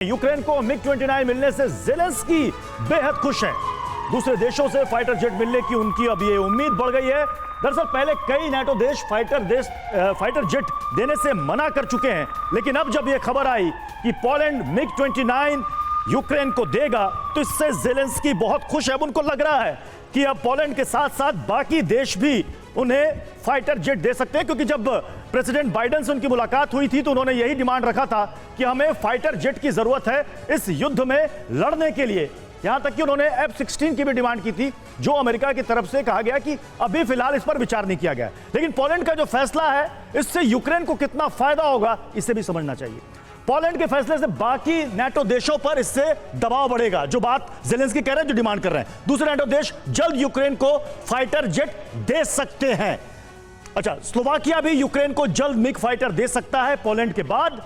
Ukraine को मिग-29 मिलने से ज़ेलेंस्की बेहद खुश हैं। दूसरे देशों से फाइटर जेट मिलने की उनकी अब ये उम्मीद बढ़ गई है। दरअसल पहले कई नाटो देश फाइटर जेट देने से मना कर चुके हैं, लेकिन अब जब यह खबर आई कि पोलैंड मिग-29 यूक्रेन को देगा तो इससे ज़ेलेंस्की बहुत खुश है। अब उनको लग रहा है कि अब पोलैंड के साथ साथ बाकी देश भी उन्हें फाइटर जेट दे सकते हैं, क्योंकि जब प्रेसिडेंट बाइडेन से उनकी मुलाकात हुई थी तो उन्होंने यही डिमांड रखा था कि हमें फाइटर जेट की जरूरत है इस युद्ध में लड़ने के लिए। यहां तक कि उन्होंने F-16 की भी डिमांड की थी, जो अमेरिका की तरफ से कहा गया कि अभी फिलहाल इस पर विचार नहीं किया गया। लेकिन पोलैंड का जो फैसला है इससे यूक्रेन को कितना फायदा होगा इसे भी समझना चाहिए। पोलैंड के फैसले से बाकी नाटो देशों पर इससे दबाव बढ़ेगा, जो बात ज़ेलेंस्की कह रहे हैं, जो डिमांड कर रहे हैं। दूसरे नाटो देश जल्द यूक्रेन को फाइटर जेट दे सकते हैं। अच्छा, स्लोवाकिया भी यूक्रेन को जल्द मिग फाइटर दे सकता है। पोलैंड के बाद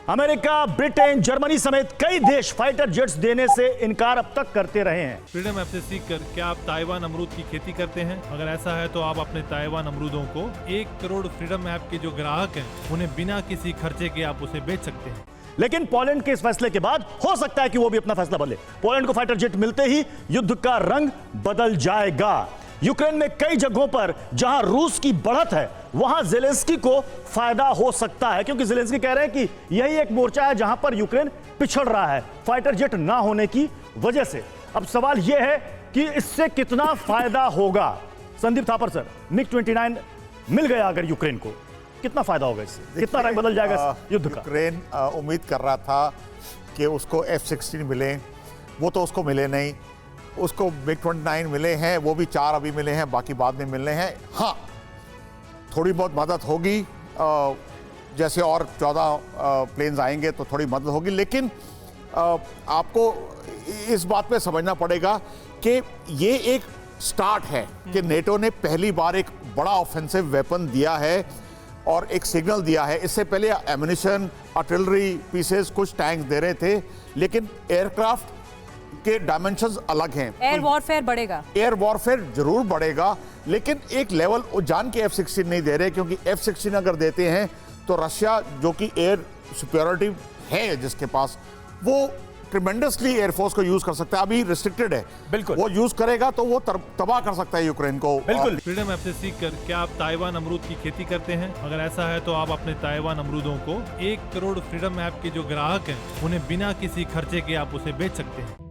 अमेरिका, ब्रिटेन, जर्मनी समेत कई देश फाइटर जेट्स देने से इनकार अब तक करते रहे हैं। फ्रीडम ऐप से सीखकर क्या आप ताइवान अमरूद की खेती करते हैं? अगर ऐसा है तो आप अपने ताइवान अमरूदों को 1 करोड़ फ्रीडम ऐप के जो ग्राहक हैं उन्हें बिना किसी खर्चे के आप उसे बेच सकते हैं। लेकिन पोलैंड के इस फैसले के बाद हो सकता है कि वो भी अपना फैसला बदले। पोलैंड को फाइटर जेट मिलते ही युद्ध का रंग बदल जाएगा। यूक्रेन में कई जगहों पर जहां रूस की बढ़त है वहां ज़ेलेंस्की को फायदा हो सकता है, क्योंकि ज़ेलेंस्की कह रहे हैं कि यही एक मोर्चा है जहां पर यूक्रेन पिछड़ रहा है फाइटर जेट ना होने की वजह से। अब सवाल यह है कि इससे कितना फायदा होगा। संदीप थापर सर, मिग-29 मिल गया अगर यूक्रेन को, कितना फायदा होगा इससे? कितना रंग बदल जाएगा युद्ध का? यूक्रेन उम्मीद कर रहा था कि उसको F-16 मिले, वो तो उसको मिले नहीं। उसको मिग-29 मिले हैं, वो भी 4 अभी मिले हैं, बाकी बाद में मिलने हैं। हाँ, थोड़ी बहुत मदद होगी, जैसे और 14 प्लेन्स आएंगे तो थोड़ी मदद होगी। लेकिन आपको इस बात पे समझना पड़ेगा कि ये एक स्टार्ट है कि नेटो ने पहली बार एक बड़ा ऑफेंसिव वेपन दिया है और एक सिग्नल दिया है। इससे पहले एम्यूनिशन, आर्टिलरी पीसेस, कुछ टैंक दे रहे थे, लेकिन एयरक्राफ्ट के डायमेंशंस अलग हैं। एयर वॉरफेयर बढ़ेगा, एयर वॉरफेयर जरूर बढ़ेगा, लेकिन एक लेवल जान के F-16 नहीं दे रहे, क्योंकि F-16 अगर देते हैं तो रशिया, जो कि एयर सुपीरियरिटी है जिसके पास, वो ट्रिमेंडसली एयरफोर्स को यूज कर सकता है। अभी रिस्ट्रिक्टेड है, बिल्कुल वो यूज करेगा तो वो तबाह कर सकता है यूक्रेन को। बिल्कुल। फ्रीडम ऐप से सीखकर क्या आप ताइवान अमरूद की खेती करते हैं? अगर ऐसा है तो आप अपने ताइवान अमरूदों को 1 करोड़ फ्रीडम ऐप के जो ग्राहक हैं उन्हें बिना किसी खर्चे के आप उसे बेच सकते हैं।